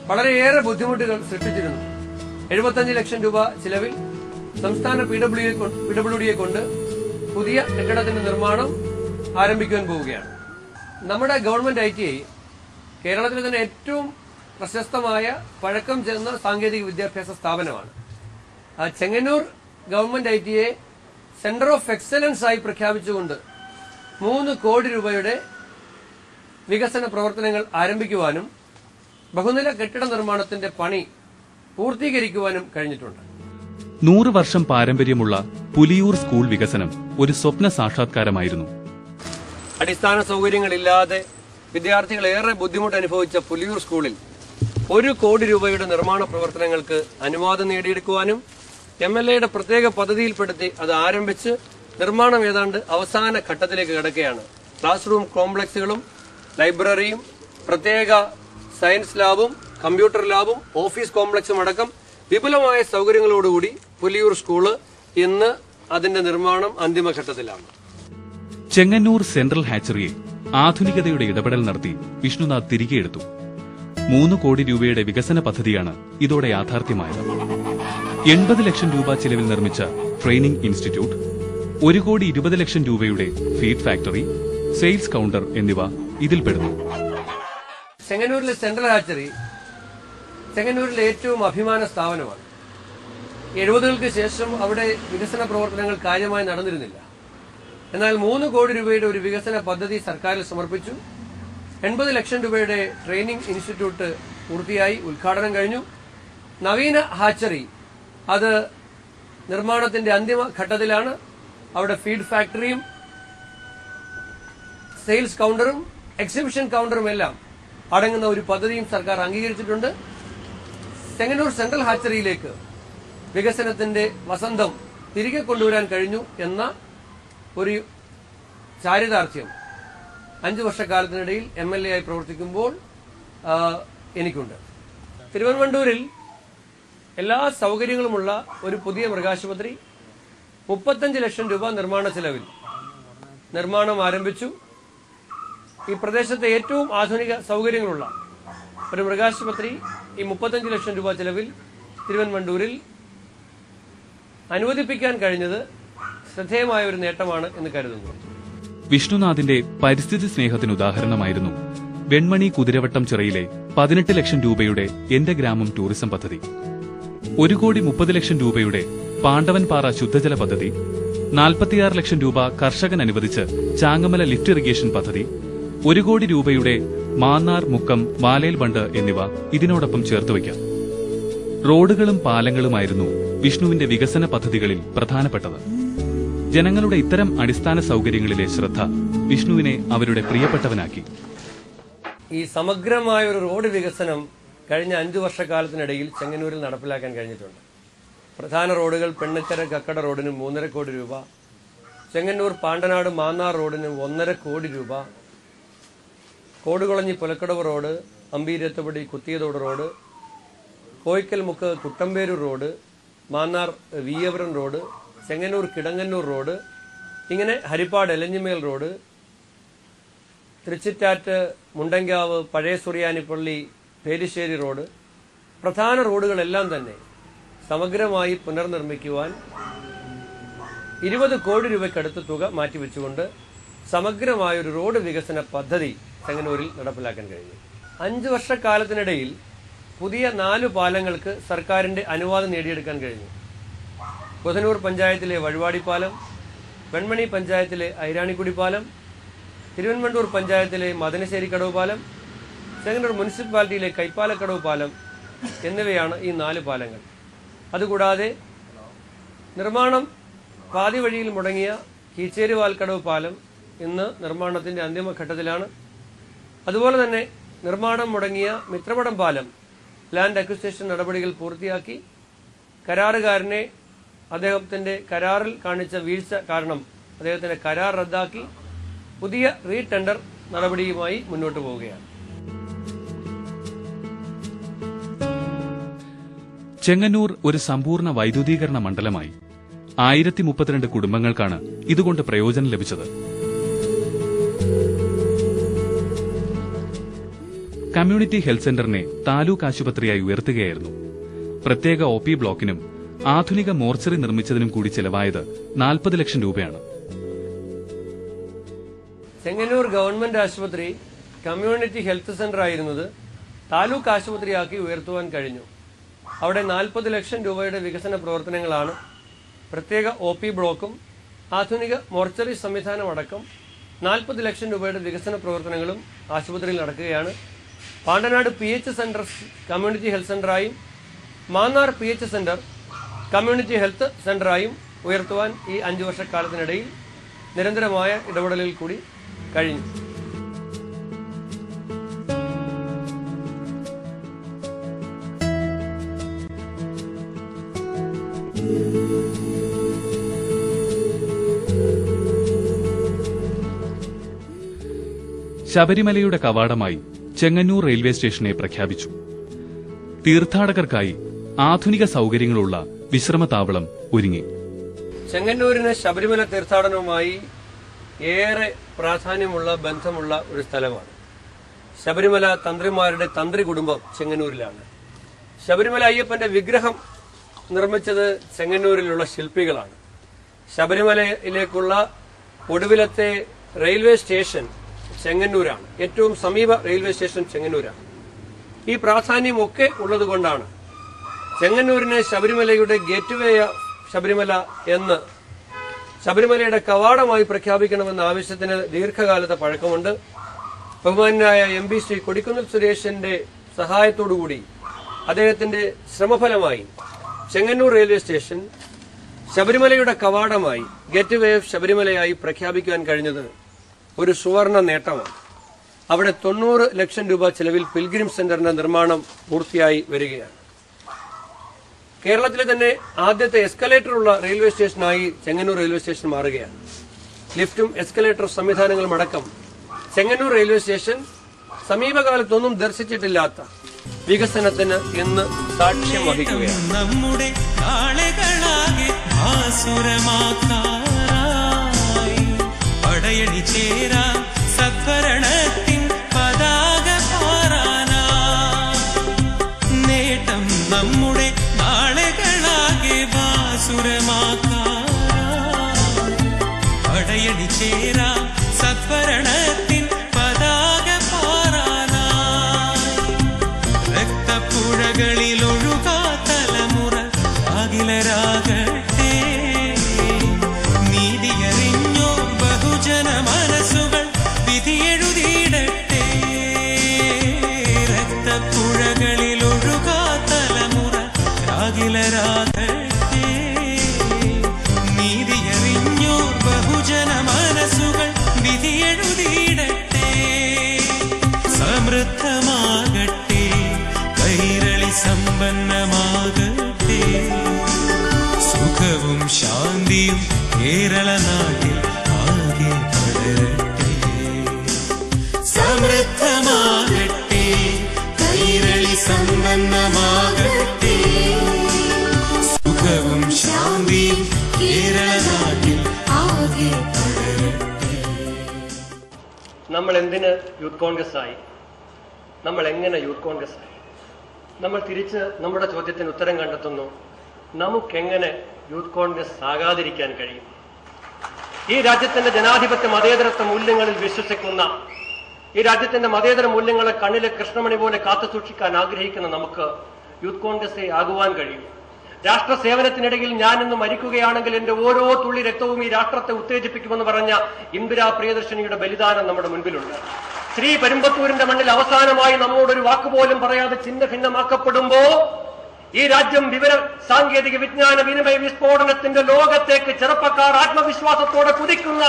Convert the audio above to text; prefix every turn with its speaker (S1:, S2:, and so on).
S1: വളരെയേറെ ബുദ്ധിമുട്ടുകൾ സൃഷ്ടിച്ചിരുന്നു. 75 ലക്ഷം രൂപ ചിലവിൽ സംസ്ഥാന PWDയെ കൊണ്ട് പുതിയ കെട്ടിടത്തിന്റെ നിർമ്മാണം ആരംഭിക്കുവാൻ പോവുകയാണ്. നമ്മുടെ ഗവൺമെന്റ് ITI കേരളത്തിലെ തന്നെ ഏറ്റവും പ്രശസ്തമായ പഴക്കം ചെന്ന സാങ്കേതിക വിദ്യാഭ്യാസ സ്ഥാപനമാണ്. Chengannur government ITI centre of excellence ആയി പ്രഖ്യാപിച്ചുകൊണ്ട് 3 കോടി രൂപയുടെ വികസന പ്രവർത്തനങ്ങൾ ആരംഭിക്കുവാനും ബഹുനില കെട്ടിട നിർമ്മാണത്തിന്റെ പണി പൂർത്തീകരിക്കുവാനും കഴിഞ്ഞിട്ടുണ്ട്.
S2: 100 വർഷം പാരമ്പര്യമുള്ള പുലിയൂർ സ്കൂൾ വികസനം ഒരു സ്വപ്ന സാക്ഷാത്കാരമായിരുന്നു.
S1: അടിസ്ഥാന സൗകര്യങ്ങളില്ലാതെ വിദ്യാർത്ഥികൾ ഏറെ ബുദ്ധിമുട്ട് അനുഭവിച്ച പുലിയൂർ സ്കൂളിൽ 1 കോടി രൂപയുടെ നിർമ്മാണ പ്രവർത്തനങ്ങൾക്ക് അനുവാദം നേടിയെടുക്കുവാനും MLAയുടെ പ്രത്യേക പദ്ധതിയിൽപ്പെടുത്തി അത് ആരംഭിച്ച് നിർമ്മാണം ഏതാണ്ട് അവസാന ഘട്ടത്തിലേക്ക് കിടക്കുകയാണ്. ക്ലാസ് റൂം കോംപ്ലക്സുകളും ലൈബ്രറിയും പ്രത്യേക സയൻസ് ലാബും കമ്പ്യൂട്ടർ ലാബും ഓഫീസ് കോംപ്ലക്സും അടക്കം വിപുലമായ സൗകര്യങ്ങളോടുകൂടി പുലിയൂർ സ്കൂള് ഇന്ന് അതിന്റെ നിർമ്മാണം അന്തിമഘട്ടത്തിലാണ്.
S2: ചെങ്ങന്നൂർ സെൻട്രൽ ഹാച്ചറിയെ ആധുനികതയുടെ ഇടപെടൽ നടത്തി വിഷ്ണുനാഥ് തിരികെയെടുത്തു. 3 കോടി രൂപയുടെ വികസന പദ്ധതിയാണ് ഇതോടെ യാഥാർത്ഥ്യമായത്. 80 ലക്ഷം രൂപ ചിലവിൽ നിർമ്മിച്ച ട്രെയിനിംഗ് ഇൻസ്റ്റിറ്റ്യൂട്ട്, 1 കോടി 20 ലക്ഷം രൂപയുടെ ഫീഡ് ഫാക്ടറി, സെയിൽസ് കൌണ്ടർ എന്നിവ ഇതിൽപ്പെടുന്നു.
S1: ചെങ്ങന്നൂരിലെ സെൻട്രൽ ഹാച്ചറി ചെങ്ങന്നൂരിലെ ഏറ്റവും അഭിമാന സ്ഥാപനമാണ്. 70കൾക്ക് ശേഷം അവിടെ വികസന പ്രവർത്തനങ്ങൾ കാര്യമായി നടന്നിരുന്നില്ല. എന്നാൽ 3 കോടി രൂപയുടെ ഒരു വികസന പദ്ധതി സർക്കാരിൽ സമർപ്പിച്ചു. 80 ലക്ഷം രൂപയുടെ ട്രെയിനിംഗ് ഇൻസ്റ്റിറ്റ്യൂട്ട് പൂർത്തിയായി, ഉദ്ഘാടനം കഴിഞ്ഞു. നവീന ഹാച്ചറി അത് നിർമ്മാണത്തിന്റെ അന്തിമ ഘട്ടത്തിലാണ്. അവിടെ ഫീഡ് ഫാക്ടറിയും സെയിൽസ് കൌണ്ടറും എക്സിബിഷൻ കൌണ്ടറും എല്ലാം അടങ്ങുന്ന ഒരു പദ്ധതിയും സർക്കാർ അംഗീകരിച്ചിട്ടുണ്ട്. ചെങ്ങന്നൂർ സെൻട്രൽ ഹാച്ചറിയിലേക്ക് വികസനത്തിന്റെ വസന്തം തിരികെ കൊണ്ടുവരാൻ കഴിഞ്ഞു എന്ന ഒരു ചാരിതാർത്ഥ്യം 5 വർഷക്കാലത്തിനിടയിൽ MLA ആയി പ്രവർത്തിക്കുമ്പോൾ എനിക്കുണ്ട്. തിരുവനന്തപുരത്തിൽ എല്ലാ സൗകര്യങ്ങളുമുള്ള ഒരു പുതിയ മൃഗാശുപത്രി 35 ലക്ഷം രൂപ നിർമ്മാണ ചെലവിൽ നിർമ്മാണം ആരംഭിച്ചു. ഈ പ്രദേശത്തെ ഏറ്റവും ആധുനിക സൗകര്യങ്ങളുള്ള ഒരു മൃഗാശുപത്രി ഈ 35 ലക്ഷം രൂപ ചെലവിൽ തിരുവനന്തപുരത്തിൽ അനുവദിപ്പിക്കാൻ കഴിഞ്ഞത് ശ്രദ്ധേയമായ ഒരു നേട്ടമാണ് എന്ന് കരുതുന്നു.
S2: വിഷ്ണുനാഥിന്റെ പരിസ്ഥിതി സ്നേഹത്തിന് ഉദാഹരണമായിരുന്നു വെൺമണി കുതിരവട്ടം ചിറയിലെ 18 ലക്ഷം രൂപയുടെ എന്റെ ഗ്രാമം ടൂറിസം പദ്ധതി, 1 കോടി 30 ലക്ഷം രൂപയുടെ പാണ്ഡവൻപാറ ശുദ്ധജല പദ്ധതി, 46 ലക്ഷം രൂപ കർഷകൻ അനുവദിച്ച് ചാങ്ങമല ലിഫ്റ്റ് ഇറിഗേഷൻ പദ്ധതി, 1 കോടി രൂപയുടെ മാന്നാർ മുക്കം വാലേൽ ബണ്ട് എന്നിവ ഇതിനോടൊപ്പം ചേർത്തുവയ്ക്കാം. റോഡുകളും പാലങ്ങളുമായിരുന്നു വിഷ്ണുവിന്റെ വികസന പദ്ധതികളിൽ പ്രധാനപ്പെട്ടത്. ജനങ്ങളുടെ ഇത്തരം അടിസ്ഥാന സൗകര്യങ്ങളിലെ ശ്രദ്ധ വിഷ്ണുവിനെ അവരുടെ പ്രിയപ്പെട്ടവനാക്കി.
S1: ഈ സമഗ്രമായ ഒരു റോഡ് വികസനം കഴിഞ്ഞ 5 വർഷക്കാലത്തിനിടയിൽ ചെങ്ങന്നൂരിൽ നടപ്പിലാക്കാൻ കഴിഞ്ഞിട്ടുണ്ട്. പ്രധാന റോഡുകൾ പെണ്ണക്കര കക്കട റോഡിന് 3.5 കോടി രൂപ, ചെങ്ങന്നൂർ പാണ്ടനാട് മാന്നാർ റോഡിന് 1.5 കോടി രൂപ, Kodukulanji Pulakkadavu road, Ambeerathapadi Kuthiyathodu road, Koyickal Mukku Kuttamperoor road, Mannar Veeyavaram road, Chengannur Kidangannur road, ഇങ്ങനെ ഹരിപ്പാട് എലഞ്ഞിമേൽ റോഡ്, തൃച്ചിറ്റാറ്റ് മുണ്ടങ്കാവ് പഴയ സുറിയാനിപ്പള്ളി പേരിശ്ശേരി റോഡ്, പ്രധാന റോഡുകളെല്ലാം തന്നെ സമഗ്രമായി പുനർനിർമ്മിക്കുവാൻ 20 കോടി രൂപയ്ക്കടുത്ത് തുക മാറ്റിവെച്ചുകൊണ്ട് സമഗ്രമായൊരു റോഡ് വികസന പദ്ധതി ചെങ്ങന്നൂരിൽ നടപ്പിലാക്കാൻ കഴിഞ്ഞു. 5 വർഷക്കാലത്തിനിടയിൽ പുതിയ 4 പാലങ്ങൾക്ക് സർക്കാരിന്റെ അനുവാദം നേടിയെടുക്കാൻ കഴിഞ്ഞു. ബുധനൂർ പഞ്ചായത്തിലെ വഴുവാടി പാലം, വെൺമണി പഞ്ചായത്തിലെ ഐരാണിക്കുടി പാലം, തിരുവനന്തപുരം പഞ്ചായത്തിലെ മദനശ്ശേരിക്കടവ് പാലം, ചെങ്ങന്നൂർ മുനിസിപ്പാലിറ്റിയിലെ കൈപ്പാലക്കടവ് പാലം എന്നിവയാണ് ഈ 4 പാലങ്ങൾ. അതുകൂടാതെ നിർമ്മാണം പാതി വഴിയിൽ മുടങ്ങിയ കീച്ചേരിവാൽക്കടവ് പാലം ഇന്ന് നിർമ്മാണത്തിന്റെ അന്തിമഘട്ടത്തിലാണ്. അതുപോലെ തന്നെ നിർമ്മാണം മുടങ്ങിയ മിത്രമടം പാലം ലാൻഡ് അക്വിസിഷൻ നടപടികൾ പൂർത്തിയാക്കി കരാറുകാരനെ അദ്ദേഹത്തിന്റെ കരാറിൽ കാണിച്ച വീഴ്ച കാരണം അദ്ദേഹത്തിന്റെ കരാർ റദ്ദാക്കി പുതിയ റീടെൻഡർ നടപടിയുമായി മുന്നോട്ട് പോവുകയാണ്.
S2: ചെങ്ങന്നൂർ ഒരു സമ്പൂർണ്ണ വൈദ്യുതീകരണ മണ്ഡലമായി. 1032 കുടുംബങ്ങൾക്കാണ് ഇതുകൊണ്ട് പ്രയോജനം ലഭിച്ചത്. കമ്മ്യൂണിറ്റി ഹെൽത്ത് സെന്ററിനെ താലൂക്ക് ആശുപത്രിയായി ഉയർത്തുകയായിരുന്നു. പ്രത്യേക OP ബ്ലോക്കിനും ആധുനിക മോർച്ചറി നിർമ്മിച്ചതിനും കൂടി ചെലവായത് 40 ലക്ഷം രൂപയാണ്.
S1: ചെങ്ങന്നൂർ ഗവൺമെന്റ് ആശുപത്രി കമ്മ്യൂണിറ്റി ഹെൽത്ത് സെന്റർ ആയിരുന്നത് താലൂക്ക് ആശുപത്രിയാക്കി ഉയർത്തുവാൻ കഴിഞ്ഞു. അവിടെ 40 ലക്ഷം രൂപയുടെ വികസന പ്രവർത്തനങ്ങളാണ്. പ്രത്യേക OP ബ്ലോക്കും ആധുനിക മോർച്ചറി സംവിധാനം അടക്കം 40 ലക്ഷം രൂപയുടെ വികസന പ്രവർത്തനങ്ങളും ആശുപത്രിയിൽ നടക്കുകയാണ്. Pandanad PH centre community health സെന്ററായും Mannar PH centre community health സെന്ററായും ഉയർത്തുവാൻ ഈ 5 വർഷക്കാലത്തിനിടയിൽ നിരന്തരമായ ഇടപെടലിൽ കൂടി കഴിഞ്ഞു.
S2: ശബരിമലയുടെ കവാടമായി ചെങ്ങന്നൂർ റെയിൽവേ സ്റ്റേഷനെ പ്രഖ്യാപിച്ചു. തീർത്ഥാടകർക്കായി ആധുനിക സൌകര്യങ്ങളുള്ള വിശ്രമതാവളം ഒരുങ്ങി.
S1: ചെങ്ങന്നൂരിന് ശബരിമല തീർത്ഥാടനവുമായി ഏറെ പ്രാധാന്യമുള്ള ബന്ധമുള്ള ഒരു സ്ഥലമാണ്. ശബരിമല തന്ത്രിമാരുടെ തന്ത്രി കുടുംബം ചെങ്ങന്നൂരിലാണ്. ശബരിമല അയ്യപ്പന്റെ വിഗ്രഹം നിർമ്മിച്ചത് ചെങ്ങന്നൂരിലുള്ള ശില്പികളാണ്. ശബരിമലയിലേക്കുള്ള ഒടുവിലത്തെ റെയിൽവേ സ്റ്റേഷൻ ചെങ്ങന്നൂരാണ്. ഏറ്റവും സമീപ റെയിൽവേ സ്റ്റേഷൻ ചെങ്ങന്നൂരാണ്. ഈ പ്രാധാന്യമൊക്കെ ഉള്ളതുകൊണ്ടാണ് ചെങ്ങന്നൂരിനെ ശബരിമലയുടെ ഗേറ്റ്വേ ശബരിമല എന്ന് ശബരിമലയുടെ കവാടമായി പ്രഖ്യാപിക്കണമെന്ന ആവശ്യത്തിന് ദീർഘകാലത്തെ പഴക്കമുണ്ട്. ബഹുമാനായ MP ശ്രീ കൊടിക്കുന്നിൽ സുരേഷിന്റെ സഹായത്തോടുകൂടി അദ്ദേഹത്തിന്റെ ശ്രമഫലമായി ചെങ്ങന്നൂർ റെയിൽവേ സ്റ്റേഷൻ ശബരിമലയുടെ കവാടമായി ഗേറ്റ്വേ ഓഫ് ശബരിമലയായി പ്രഖ്യാപിക്കാൻ കഴിഞ്ഞത് ഒരു സുവർണ നേട്ടമാണ്. അവിടെ 90 ലക്ഷം രൂപ ചെലവിൽ പിൽഗ്രിം സെന്ററിന്റെ നിർമ്മാണം പൂർത്തിയായി വരികയാണ്. കേരളത്തിലെ തന്നെ ആദ്യത്തെ എസ്കലേറ്ററുള്ള റെയിൽവേ സ്റ്റേഷനായി ചെങ്ങന്നൂർ റെയിൽവേ സ്റ്റേഷൻ മാറുകയാണ്. ലിഫ്റ്റും എസ്കലേറ്റർ സംവിധാനങ്ങളും അടക്കം ചെങ്ങന്നൂർ റെയിൽവേ സ്റ്റേഷൻ സമീപകാലത്തൊന്നും ദർശിച്ചിട്ടില്ലാത്ത വികസനത്തിന് ഇന്ന് സാക്ഷ്യം വഹിക്കുകയാണ്.
S3: നമ്മുടെ നാളുകളാകെ ആസുരമാക്കാറായി പടയണി ചേരാൻ സദ്ഭരണത്തിൻ പതാക പാറാനാ നേട്ടം നമ്മുടെ നാളുകളാകെ ആസുരമാക്കാറായി പടയണി ചേരാൻ സദ്ഭരണത്തിൻ പതാക പാറാനായി രക്തപ്പുഴകളിൽ ഒഴുകാ തലമുറ അഖിലരാകട്ടെ നീതിയറിഞ്ഞോ ബഹുജന മനസ്സുകൾ വിധിയെഴുതിയിടട്ടെ രക്തപ്പുഴകളിൽ ഒഴുകാ തലമുറ അഖിലരാകട്ടെ നീതിയറിഞ്ഞോ ബഹുജന മനസ്സുകൾ വിധിയെഴുതിയിടട്ടെ സമൃദ്ധമാകട്ടെ കൈരളി സമ്പന്നമാകട്ടെ സുഖവും ശാന്തിയും കേരള നാട്ടിൽ ആകെ പടരട്ടെ സമൃദ്ധമാകട്ടെ കൈരളി സമ്പന്നമാകട്ടെ സുഖവും ശാന്തിയും കേരള നാട്ടിൽ ആകെ പടരട്ടെ.
S1: നമ്മൾ എന്തിന് യൂത്ത് കോൺഗ്രസ് ആയി? നമ്മൾ എങ്ങനെ യൂത്ത് കോൺഗ്രസ് ആയി? നമ്മൾ തിരിച്ച് നമ്മുടെ ചോദ്യത്തിന് ഉത്തരം കണ്ടെത്തുന്നു. നമുക്കെങ്ങനെ യൂത്ത് കോൺഗ്രസ് ആകാതിരിക്കാൻ കഴിയും? ഈ രാജ്യത്തിന്റെ ജനാധിപത്യ മതേതരത്വ മൂല്യങ്ങളിൽ വിശ്വസിക്കുന്ന, ഈ രാജ്യത്തിന്റെ മതേതര മൂല്യങ്ങളെ കണ്ണിലെ കൃഷ്ണമണി പോലെ കാത്തുസൂക്ഷിക്കാൻ ആഗ്രഹിക്കുന്ന നമുക്ക് യൂത്ത് കോൺഗ്രസെ ആകുവാൻ കഴിയും. രാഷ്ട്ര സേവനത്തിനിടയിൽ ഞാൻ ഇന്ന് മരിക്കുകയാണെങ്കിൽ എന്റെ ഓരോ തുള്ളി രക്തവും ഈ രാഷ്ട്രത്തെ ഉത്തേജിപ്പിക്കുമെന്ന് പറഞ്ഞ ഇന്ദിരാ പ്രിയദർശിനിയുടെ ബലിദാനം നമ്മുടെ മുൻപിലുണ്ട്. ശ്രീ പെരുമ്പത്തൂരിന്റെ മണ്ണിൽ അവസാനമായി നമ്മോടൊരു വാക്കുപോലും പറയാതെ ചിഹ്ന ഭിന്നമാക്കപ്പെടുമ്പോ ഈ രാജ്യം വിവര സാങ്കേതിക വിജ്ഞാന വിനിമയ വിസ്ഫോടനത്തിന്റെ ലോകത്തേക്ക് ചെറുപ്പക്കാർ ആത്മവിശ്വാസത്തോടെ കുതിക്കുന്ന